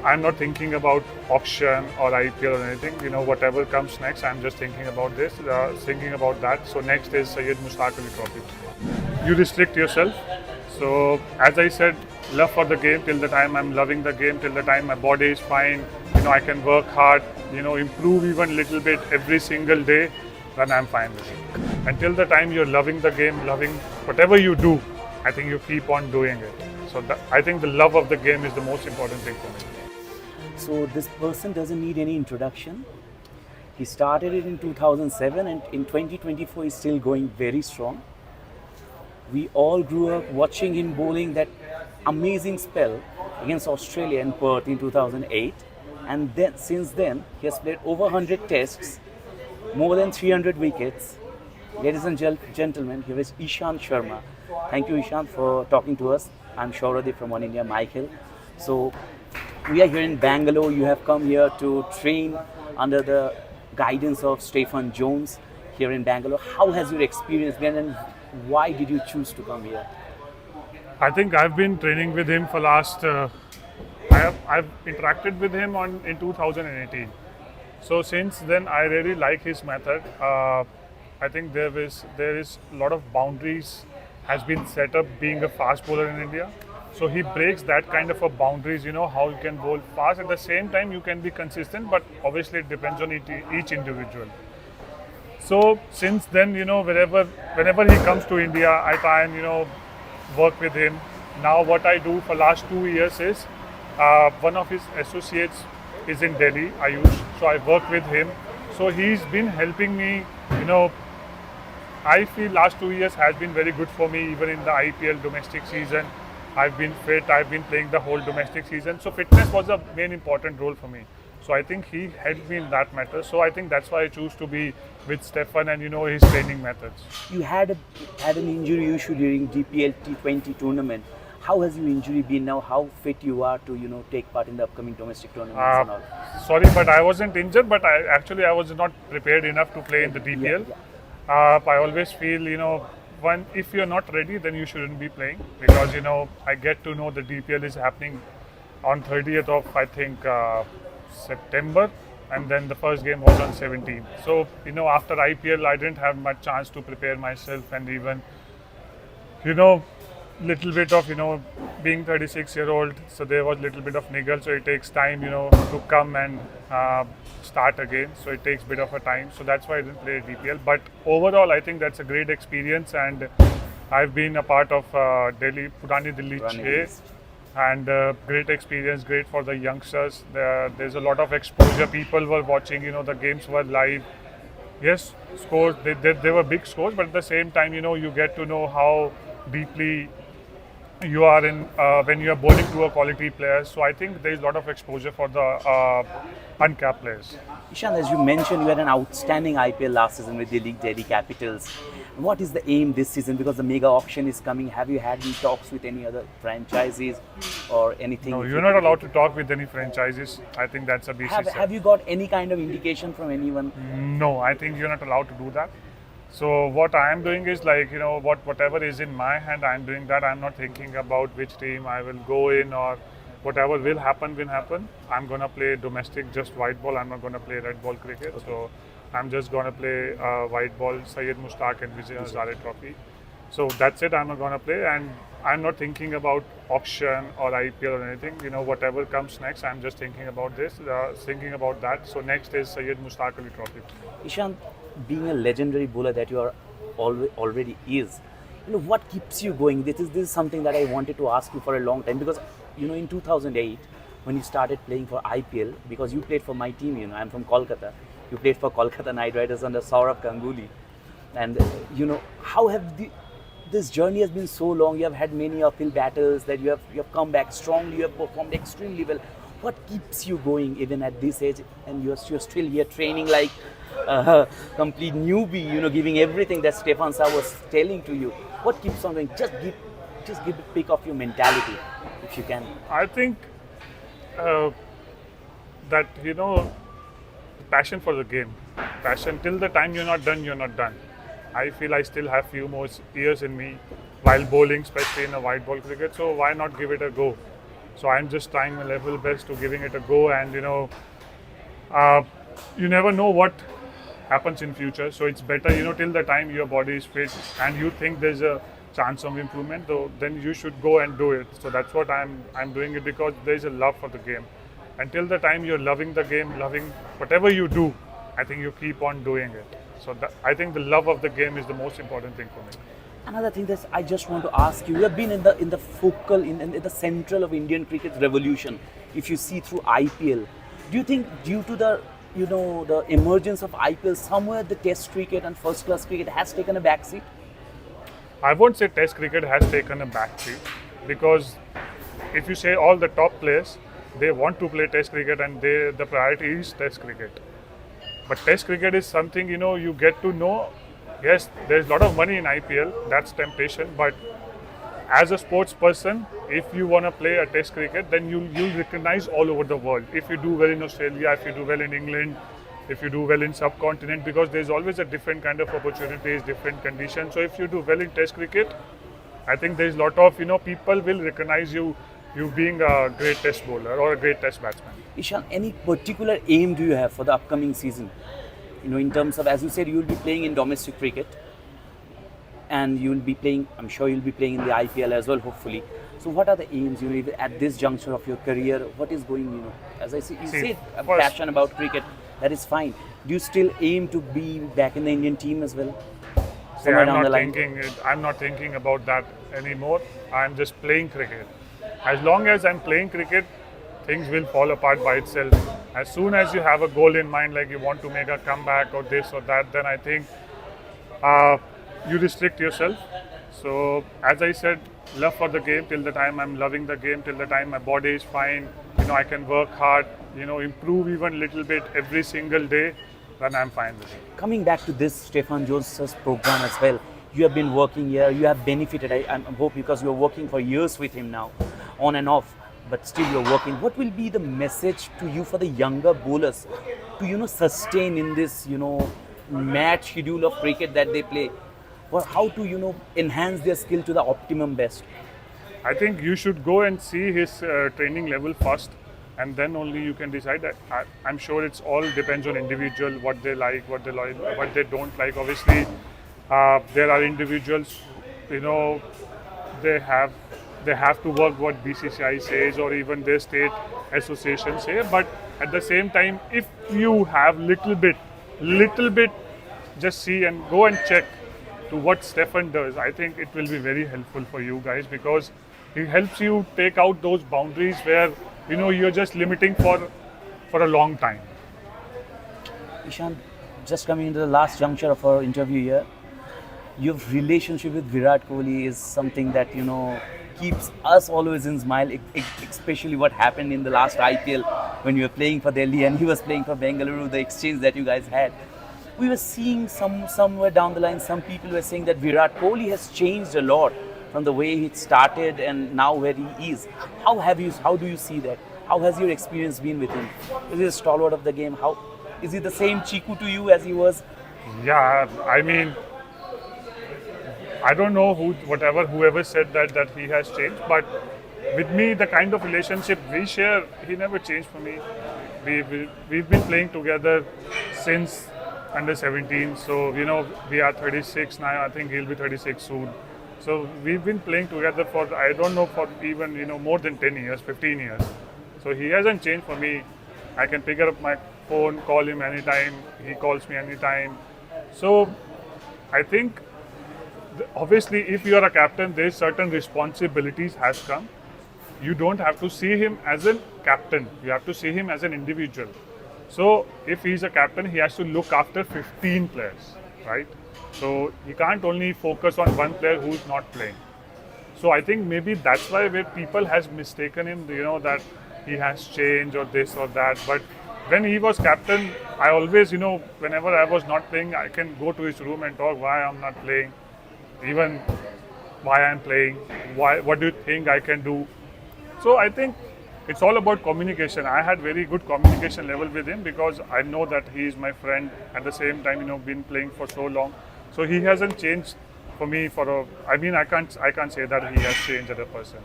I'm not thinking about auction or IPL or anything. Whatever comes next, I'm just thinking about this, thinking about that. So next is Syed Mushtaq Ali Trophy. You restrict yourself. So as I said, love for the game till the time I'm loving the game, till the time my body is fine. I can work hard. Improve even little bit every single day. Then I'm fine with it. Until the time you're loving the game, loving whatever you do, I think you keep on doing it. So I think the love of the game is the most important thing for me. So this person doesn't need any introduction. He started it in 2007 and in 2024 he's still going very strong. We all grew up watching him bowling that amazing spell against Australia in Perth in 2008, and then since then he has played over 100 tests, more than 300 wickets. Ladies and gentlemen, here is Ishant Sharma. Thank you, Ishant, for talking to us. I'm Shauradi from Oneindia, Michael. So we are here in Bangalore. You have come here to train under the guidance of Stephen Jones here in Bangalore. How has your experience been and why did you choose to come here? I think I've been training with him for last. I've interacted with him in 2018. So since then, I really like his method. I think there is a lot of boundaries has been set up being a fast bowler in India. So he breaks that kind of a boundaries. How you can bowl fast. At the same time, you can be consistent, but obviously it depends on each individual. So since then, whenever he comes to India, I try and work with him. Now what I do for last 2 years is one of his associates is in Delhi, Ayush. So I work with him. So he's been helping me. I feel last 2 years has been very good for me. Even in the IPL domestic season, I've been fit. I've been playing the whole domestic season. So fitness was a main important role for me. So I think he helped me in that matter. So I think that's why I choose to be with Stefan and his training methods. You had an injury issue during DPL T20 tournament. How has your injury been now? How fit you are to take part in the upcoming domestic tournaments and all? Sorry, but I wasn't injured. But I was not prepared enough to play in the DPL. I always feel if you're not ready, then you shouldn't be playing because I get to know the DPL is happening on 30th of I think September, and then the first game was on 17th. So after IPL, I didn't have much chance to prepare myself, and even little bit of being 36-year-old, so there was little bit of niggle. So it takes time to come and start again. So it takes bit of a time. So that's why I didn't play DPL. But overall, I think that's a great experience, and I've been a part of Purani Delhi 6, and great experience, great for the youngsters. There's a lot of exposure. People were watching. The games were live. Yes, scores. They were big scores, but at the same time, you get to know how deeply you are in when you are bowling to a quality player. So I think there is a lot of exposure for the uncapped players. Ishant, as you mentioned, you had an outstanding IPL last season with the Delhi Capitals. What is the aim this season? Because the mega auction is coming. Have you had any talks with any other franchises or anything? No, you're not allowed to talk with any franchises. I think that's a BCCI. Have you got any kind of indication from anyone? No, I think you're not allowed to do that. So what I am doing is whatever is in my hand, I'm doing that. I'm not thinking about which team I will go in or whatever will happen. I'm gonna play domestic, just white ball. I'm not gonna play red ball cricket. Okay. So I'm just gonna play white ball, Syed Mushtaq and Business Enquiries Trophy. So that's it. I'm not gonna play, and I'm not thinking about auction or IPL or anything. Whatever comes next, I'm just thinking about this, thinking about that. So next is Syed Mushtaq Ali Trophy. Ishant, being a legendary bowler that you are already is, what keeps you going? This is something that I wanted to ask you for a long time, because in 2008 when you started playing for IPL, because you played for my team, I'm from Kolkata. You played for Kolkata Knight Riders under Saurabh Ganguly, and how have this journey has been so long. You have had many uphill battles, that you have come back strongly. You have performed extremely well. What keeps you going even at this age, and you're still here training like a complete newbie, giving everything that Stefan sir was telling to you? What keeps on going? Just give a pick of your mentality, if you can. I think that passion for the game, passion till the time you're not done. I feel I still have few more years in me while bowling, especially in a white ball cricket. So why not give it a go? So I'm just trying my level best to giving it a go, and uh, you never know what happens in future. So it's better, till the time your body is fit and you think there's a chance of improvement, though, then you should go and do it. So that's what I'm doing it, because there's a love for the game. Until the time you're loving the game, loving whatever you do, I think you keep on doing it. So I think the love of the game is the most important thing for me. Another thing that I just want to ask you: you have been in the focal, in the central of Indian cricket's revolution. If you see through IPL, do you think due to the the emergence of IPL, somewhere the Test cricket and first class cricket has taken a backseat? I won't say Test cricket has taken a backseat, because if you say all the top players, they want to play Test cricket, and the priority is Test cricket. But Test cricket is something you get to know. Yes, there's a lot of money in IPL. That's temptation. But as a sports person, if you want to play a Test cricket, then you'll recognize all over the world. If you do well in Australia, if you do well in England, if you do well in subcontinent, because there's always a different kind of opportunities, different conditions. So if you do well in Test cricket, I think there's a lot of people will recognize you being a great Test bowler or a great Test batsman. Ishant, any particular aim do you have for the upcoming season? In terms of, as you said, you will be playing in domestic cricket, and you will be playing, I'm sure you'll be playing in the IPL as well, hopefully. So what are the aims, at this juncture of your career? What is going, as I see, you say a passion about cricket, that is fine. Do you still aim to be back in the Indian team as well? I'm not thinking about that anymore. I'm just playing cricket. As long as I'm playing cricket, things will fall apart by itself. As soon as you have a goal in mind, like you want to make a comeback or this or that, then I think you restrict yourself. So as I said, love for the game till the time I'm loving the game, till the time my body is fine, I can work hard, improve even a little bit every single day, then I'm fine with it. Coming back to this Stefan Jones's program as well, you have been working here, you have benefited, I hope, because you're working for years with him now, on and off, but still you're working. What will be the message to you for the younger bowlers to, sustain in this, mad schedule of cricket that they play? Or how to, enhance their skill to the optimum best? I think you should go and see his training level first, and then only you can decide. That I'm sure it's all depends on individual, what they like, what they don't like. Obviously, there are individuals, they have to work what BCCI says or even their state association say. But at the same time, if you have little bit, just see and go and check to what Stefan does. I think it will be very helpful for you guys, because he helps you take out those boundaries where you're just limiting for a long time. Ishant, just coming into the last juncture of our interview here, your relationship with Virat Kohli is something that keeps us always in smile, especially what happened in the last IPL when you were playing for Delhi and he was playing for Bengaluru, the exchange that you guys had. We were seeing somewhere down the line, some people were saying that Virat Kohli has changed a lot from the way he started and now where he is. How do you see that? How has your experience been with him? Is he a stalwart of the game? Is he the same Chiku to you as he was? Yeah, I mean, I don't know whoever said that he has changed, but with me, the kind of relationship we share, he never changed for me. We've been playing together since under 17, so we are 36 now. I think he'll be 36 soon. So we've been playing together for for even more than 10 years, 15 years. So he hasn't changed for me. I can pick up my phone, call him anytime. He calls me anytime. So I think, obviously, if you are a captain, there's certain responsibilities has come. You don't have to see him as a captain. You have to see him as an individual. So if he's a captain, he has to look after 15 players, right? So he can't only focus on one player who's not playing. So I think maybe that's why where people has mistaken him, that he has changed or this or that. But when he was captain, I always, whenever I was not playing, I can go to his room and talk why I'm not playing, even why I'm playing, what do you think I can do. So I think it's all about communication. I had very good communication level with him because I know that he is my friend. At the same time, been playing for so long. So he hasn't changed for me I can't say that he has changed as a person.